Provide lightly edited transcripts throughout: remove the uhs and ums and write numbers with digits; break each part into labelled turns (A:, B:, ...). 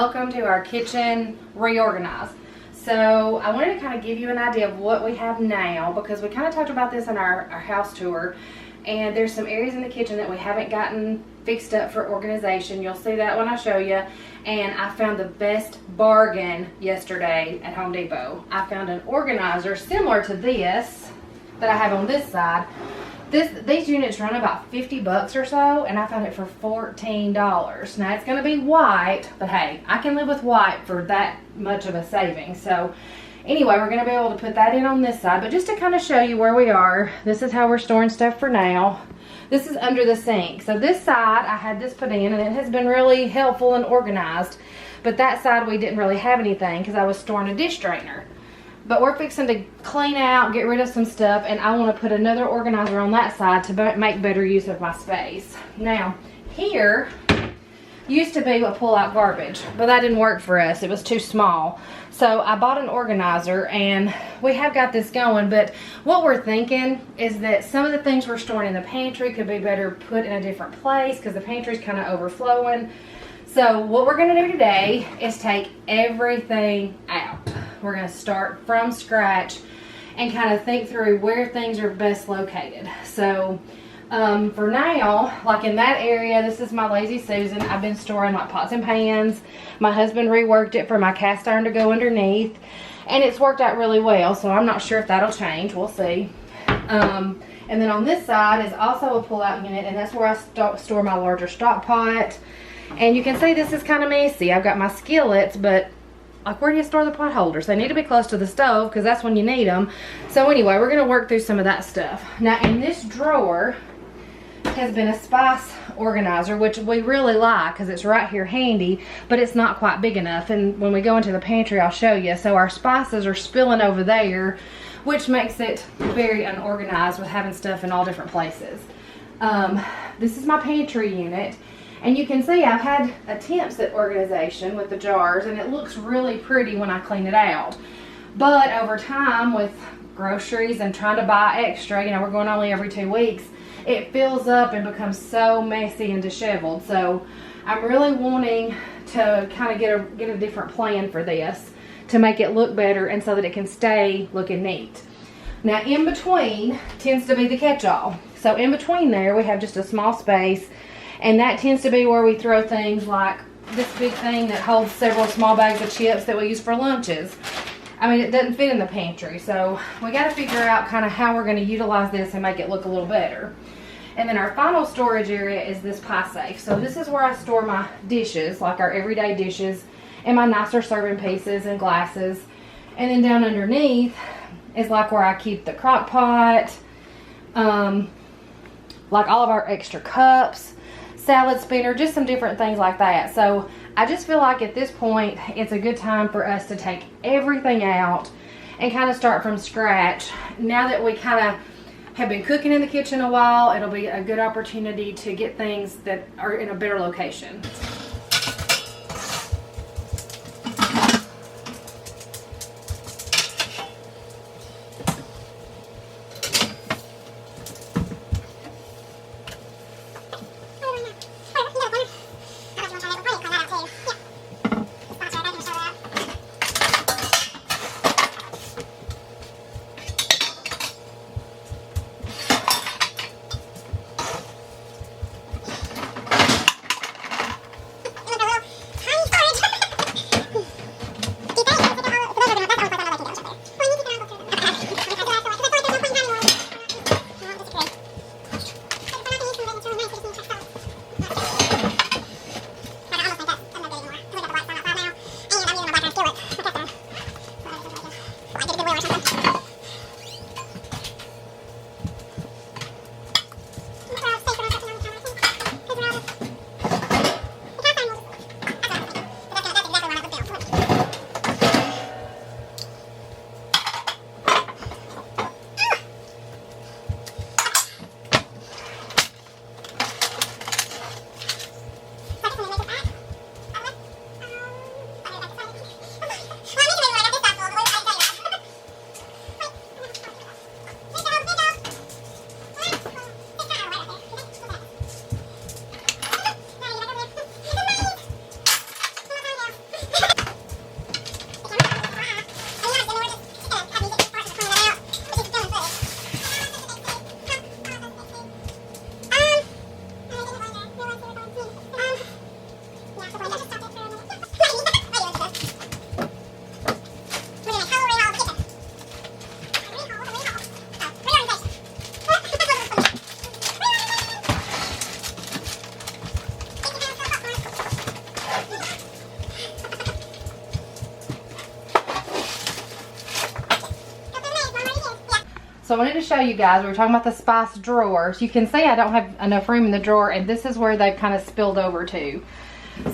A: welcome to our kitchen reorganize. So I wanted to kind of give you an idea of what we have now, because we kind of talked about this in our house tour, and there's some areas in the kitchen that we haven't gotten fixed up for organization. You'll see that when I show you. And I found the best bargain yesterday at Home Depot. I found an organizer similar to this that I have on this side. These units run about 50 bucks or so, and I found it for $14. Now it's going to be white, but hey, I can live with white for that much of a saving. So anyway, we're going to be able to put that in on this side, but just to kind of show you where we are, this is how we're storing stuff for now. This is under the sink. So this side, I had this put in, and it has been really helpful and organized, but that side we didn't really have anything because I was storing a dish strainer. But we're fixing to clean out, get rid of some stuff, and I want to put another organizer on that side to make better use of my space. Now, here used to be a pull-out garbage, but that didn't work for us. It was too small. So I bought an organizer, and we have got this going, but what we're thinking is that some of the things we're storing in the pantry could be better put in a different place because the pantry's kind of overflowing. So what we're going to do today is take everything out. We're going to start from scratch and kind of think through where things are best located. So for now, like in that area, this is my Lazy Susan. I've been storing like pots and pans. My husband reworked it for my cast iron to go underneath, and it's worked out really well. So I'm not sure if that'll change. We'll see. And then on this side is also a pull-out unit, and that's where I store my larger stock pot. And you can see this is kind of messy. I've got my skillets, but like, where do you store the pot holders? They need to be close to the stove because that's when you need them. So anyway, we're going to work through some of that stuff. Now, in this drawer has been a spice organizer, which we really like because it's right here handy, but it's not quite big enough. And when we go into the pantry, I'll show you. So our spices are spilling over there, which makes it very unorganized with having stuff in all different places. This is my pantry unit. And you can see I've had attempts at organization with the jars, and it looks really pretty when I clean it out. But over time, with groceries and trying to buy extra, you know, we're going only every 2 weeks, it fills up and becomes so messy and disheveled. So I'm really wanting to kind of get a different plan for this to make it look better and so that it can stay looking neat. Now, in between tends to be the catch-all. So in between there, we have just a small space. And that tends to be where we throw things like this big thing that holds several small bags of chips that we use for lunches. I mean, it doesn't fit in the pantry, so we got to figure out kind of how we're going to utilize this and make it look a little better. And then our final storage area is this pie safe. So this is where I store my dishes, like our everyday dishes, and my nicer serving pieces and glasses. And then down underneath is like where I keep the crock pot, like all of our extra cups, salad spinner, just some different things like that. So I just feel like at this point it's a good time for us to take everything out and kind of start from scratch. Now that we kind of have been cooking in the kitchen a while, it'll be a good opportunity to get things that are in a better location. So I wanted to show you guys, we were talking about the spice drawers. You can see I don't have enough room in the drawer, and this is where they've kind of spilled over to.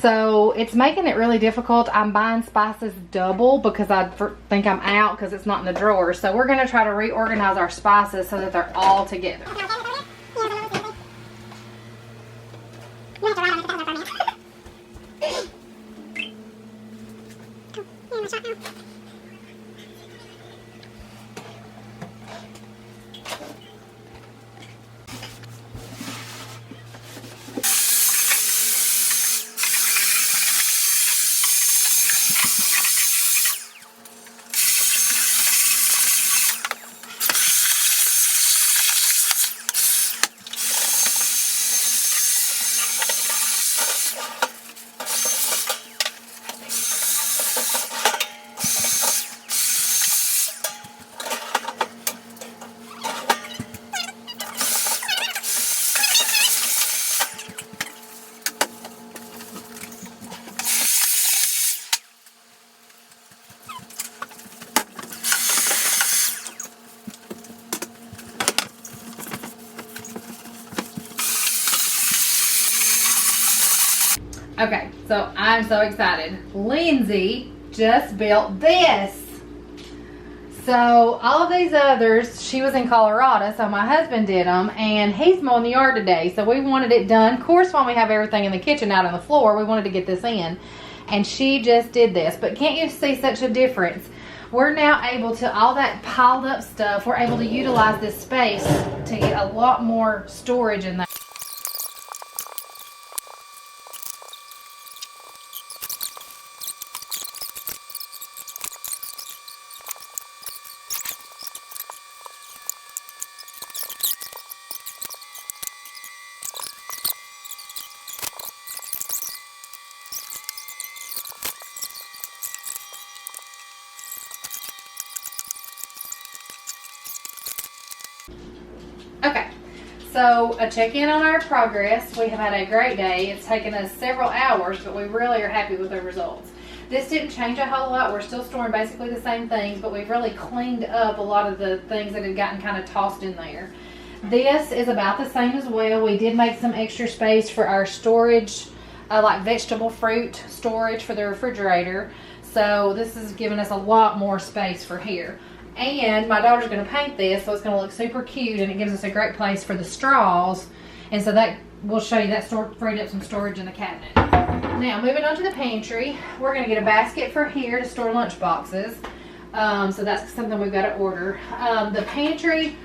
A: So it's making it really difficult. I'm buying spices double because I think I'm out because it's not in the drawer. So we're going to try to reorganize our spices so that they're all together. Okay, so I'm so excited. Lindsay just built this. So all of these others, she was in Colorado, so my husband did them, and he's mowing the yard today. So we wanted it done. Of course, when we have everything in the kitchen out on the floor, we wanted to get this in. And she just did this. But can't you see such a difference? We're now able to, all that piled up stuff, we're able to utilize this space to get a lot more storage in there. Okay, so a check-in on our progress. We have had a great day. It's taken us several hours, but we really are happy with the results. This didn't change a whole lot. We're still storing basically the same things, but we've really cleaned up a lot of the things that had gotten kind of tossed in there. This is about the same as well. We did make some extra space for our storage, like vegetable fruit storage for the refrigerator. So this is giving us a lot more space for here. And my daughter's going to paint this, so it's going to look super cute, and it gives us a great place for the straws. And so that, we'll show you that freed up some storage in the cabinet. Now, moving on to the pantry, we're going to get a basket for here to store lunch boxes. So that's something we've got to order. The pantry,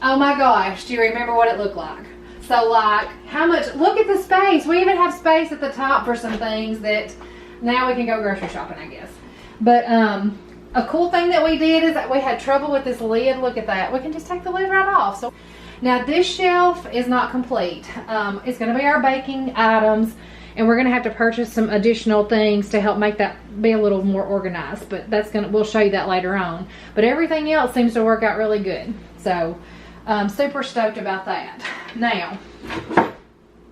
A: oh my gosh, do you remember what it looked like? So like, how much, look at the space. We even have space at the top for some things that now we can go grocery shopping, I guess. But a cool thing that we did is that we had trouble with this lid. Look at that. We can just take the lid right off. So now this shelf is not complete. It's going to be our baking items, and we're going to have to purchase some additional things to help make that be a little more organized. But that's going to, we'll show you that later on. But everything else seems to work out really good. So super stoked about that. Now,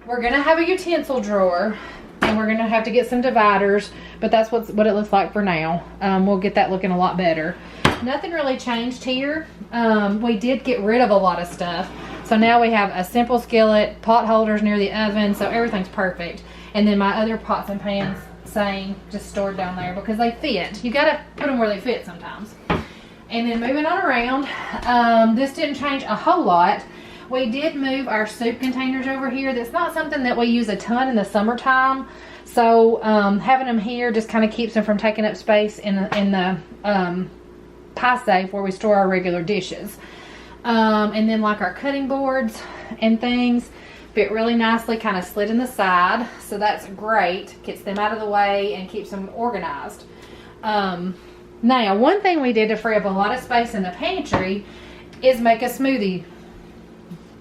A: we're going to have a utensil drawer, and we're going to have to get some dividers, but that's what it looks like for now. We'll get that looking a lot better. Nothing really changed here. We did get rid of a lot of stuff. So now we have a simple skillet, pot holders near the oven, so everything's perfect. And then my other pots and pans, same, just stored down there because they fit. You got to put them where they fit sometimes. And then moving on around, this didn't change a whole lot. We did move our soup containers over here. That's not something that we use a ton in the summertime. So having them here just kind of keeps them from taking up space in the pie safe where we store our regular dishes. And then like our cutting boards and things fit really nicely, kind of slid in the side. So that's great. Gets them out of the way and keeps them organized. Now, one thing we did to free up a lot of space in the pantry is make a smoothie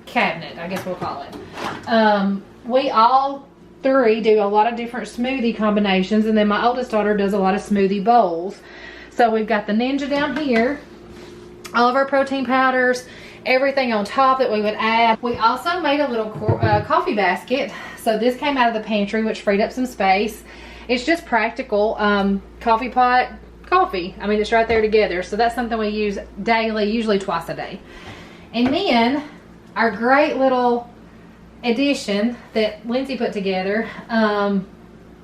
A: cabinet, I guess we'll call it. We all three do a lot of different smoothie combinations, and then my oldest daughter does a lot of smoothie bowls. So we've got the Ninja down here, all of our protein powders, everything on top that we would add. We also made a little coffee basket. So this came out of the pantry, which freed up some space. It's just practical. Coffee pot, coffee. I mean, it's right there together. So that's something we use daily, usually twice a day. And then our great little addition that Lindsay put together.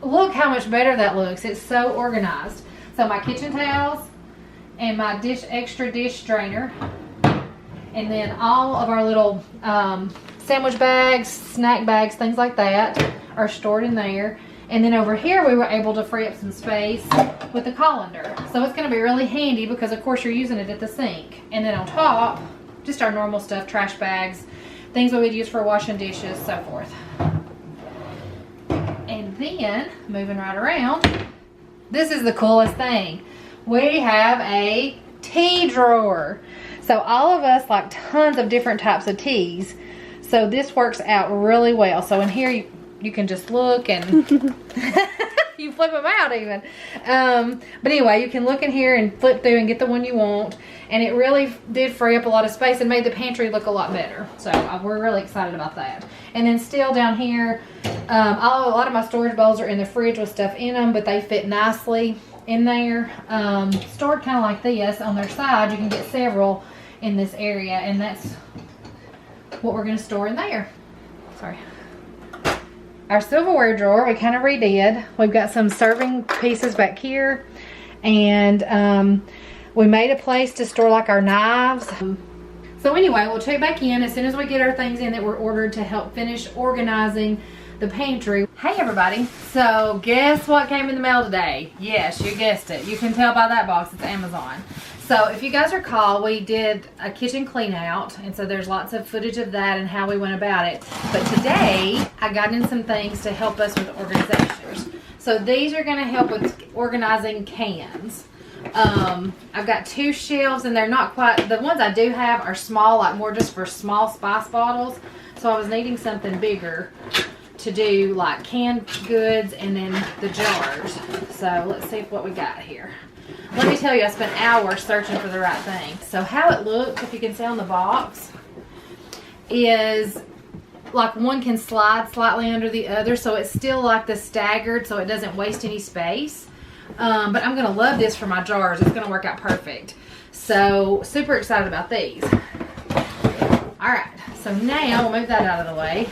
A: Look how much better that looks. It's so organized. So my kitchen towels and my extra dish strainer, and then all of our little sandwich bags, snack bags, things like that are stored in there. And then over here we were able to free up some space with the colander. So it's going to be really handy because of course you're using it at the sink. And then on top, just our normal stuff, trash bags, things we would use for washing dishes, so forth. And then, moving right around, this is the coolest thing. We have a tea drawer. So all of us like tons of different types of teas. So this works out really well. So in here you can just look and you flip them out even. But anyway, you can look in here and flip through and get the one you want. And it really did free up a lot of space and made the pantry look a lot better. So we're really excited about that. And then still down here, a lot of my storage bowls are in the fridge with stuff in them, but they fit nicely in there. Stored kind of like this on their side. You can get several in this area, and that's what we're going to store in there. Sorry. Our silverware drawer, we kind of redid. We've got some serving pieces back here, and we made a place to store like our knives. So anyway, we'll check back in as soon as we get our things in that were ordered to help finish organizing the pantry. Hey everybody, so guess what came in the mail today? Yes, you guessed it. You can tell by that box, it's Amazon. So if you guys recall, we did a kitchen clean out, and so there's lots of footage of that and how we went about it. But today, I got in some things to help us with organizations. So these are gonna help with organizing cans. I've got 2 shelves, and they're not quite, the ones I do have are small, like more just for small spice bottles. So I was needing something bigger to do like canned goods and then the jars. So let's see what we got here. Let me tell you, I spent hours searching for the right thing. So how it looks, if you can see on the box, is like one can slide slightly under the other, so it's still like the staggered, so it doesn't waste any space. But I'm gonna love this for my jars. It's gonna work out perfect. So super excited about these. All right, so now we'll move that out of the way.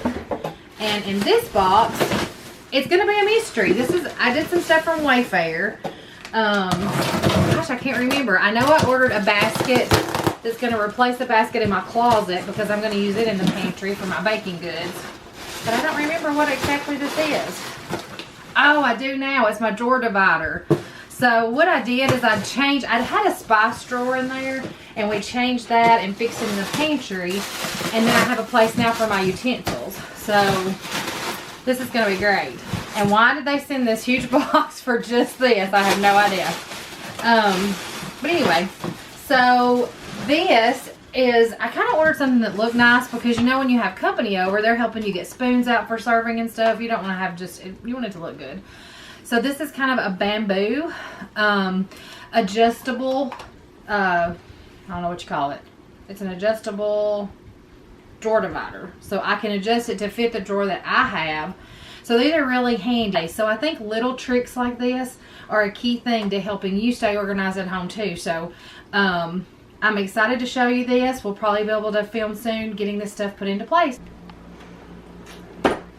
A: And in this box, it's gonna be a mystery. I did some stuff from Wayfair. Gosh, I can't remember. I know I ordered a basket that's gonna replace the basket in my closet because I'm gonna use it in the pantry for my baking goods. But I don't remember what exactly this is. Oh, I do now. It's my drawer divider. So what I did is I had a spice drawer in there, and we changed that and fixed it in the pantry, and then I have a place now for my utensils. So this is gonna be great. And why did they send this huge box for just this? I have no idea. But anyway, so this is, I kind of ordered something that looked nice because you know when you have company over, they're helping you get spoons out for serving and stuff. You don't want to have you want it to look good. So this is kind of a bamboo, adjustable, I don't know what you call it. It's an adjustable drawer divider. So I can adjust it to fit the drawer that I have. So these are really handy. So I think little tricks like this are a key thing to helping you stay organized at home too. So I'm excited to show you this. We'll probably be able to film soon getting this stuff put into place.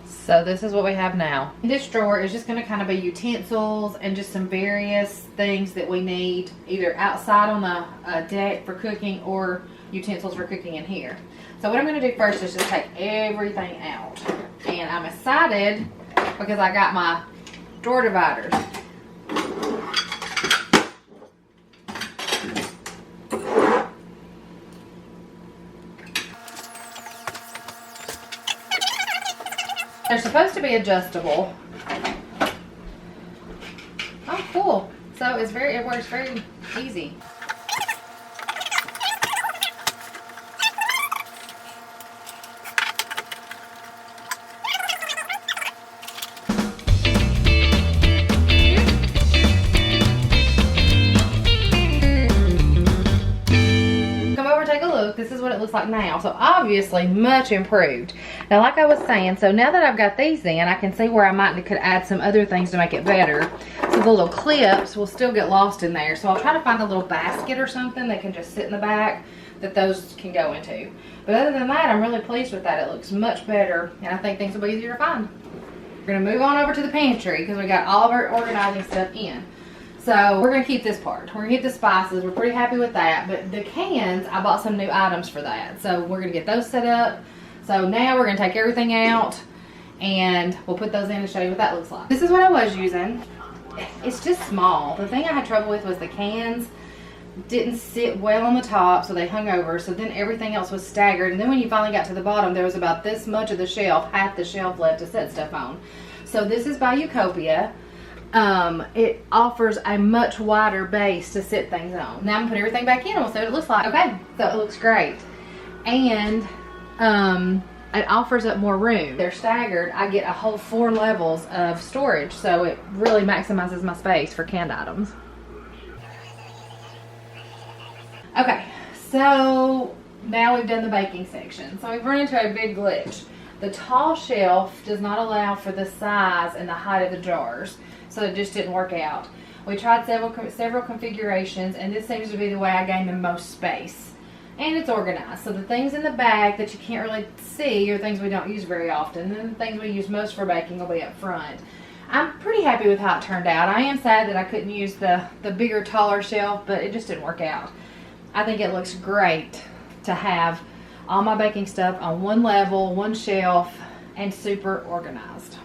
A: So this is what we have now. This drawer is just going to kind of be utensils and just some various things that we need either outside on the deck for cooking or utensils for cooking in here. So what I'm going to do first is just take everything out. And I'm excited because I got my drawer dividers. They're supposed to be adjustable. Oh, cool. So it works very easy. This is what it looks like now. So obviously much improved. Now like I was saying, so now that I've got these in, I can see where I could add some other things to make it better. So the little clips will still get lost in there. So I'll try to find a little basket or something that can just sit in the back that those can go into. But other than that, I'm really pleased with that. It looks much better, and I think things will be easier to find. We're gonna move on over to the pantry because we got all of our organizing stuff in. So we're gonna keep this part. We're gonna keep the spices. We're pretty happy with that. But the cans, I bought some new items for that. So we're gonna get those set up. So now we're gonna take everything out and we'll put those in and show you what that looks like. This is what I was using. It's just small. The thing I had trouble with was the cans didn't sit well on the top, so they hung over. So then everything else was staggered. And then when you finally got to the bottom, there was about this much of the shelf, half the shelf left to set stuff on. So this is by Utopia. It offers a much wider base to sit things on. Now I'm gonna put everything back in and we'll see what it looks like. Okay, so it looks great. And it offers up more room. They're staggered. I get a whole 4 levels of storage, so it really maximizes my space for canned items. Okay, so now we've done the baking section. So we've run into a big glitch. The tall shelf does not allow for the size and the height of the jars, so it just didn't work out. We tried several configurations, and this seems to be the way I gain the most space. And it's organized, so the things in the back that you can't really see are things we don't use very often, and the things we use most for baking will be up front. I'm pretty happy with how it turned out. I am sad that I couldn't use the bigger, taller shelf, but it just didn't work out. I think it looks great to have all my baking stuff on one level, one shelf, and super organized.